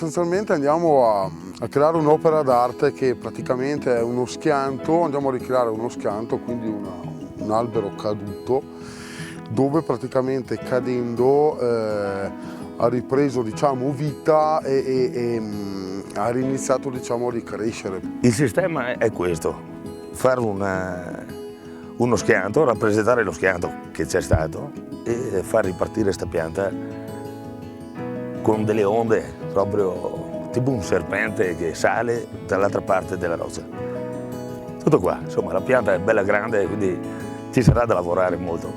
sostanzialmente andiamo a creare un'opera d'arte che praticamente è uno schianto, andiamo a ricreare uno schianto, quindi un albero caduto, dove praticamente cadendo ha ripreso, diciamo, vita e ha riniziato, diciamo, a ricrescere. Il sistema è questo: fare uno schianto, rappresentare lo schianto che c'è stato e far ripartire questa pianta con delle onde, proprio tipo un serpente che sale dall'altra parte della roccia. Tutto qua, insomma, la pianta è bella grande, quindi ci sarà da lavorare molto,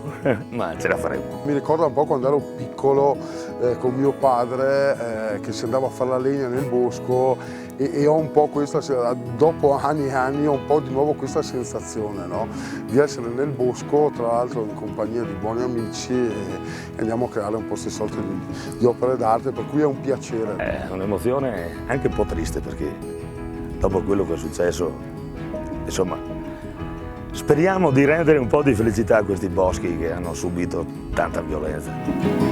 ma ce la faremo. Mi ricorda un po' quando ero piccolo con mio padre che si andava a fare la legna nel bosco e ho un po' questa, dopo anni e anni, ho un po' di nuovo questa sensazione, no? Di essere nel bosco, tra l'altro in compagnia di buoni amici, e andiamo a creare un po' queste sorte di opere d'arte, per cui è un piacere. È un'emozione anche un po' triste, perché dopo quello che è successo, insomma, speriamo di rendere un po' di felicità a questi boschi che hanno subito tanta violenza.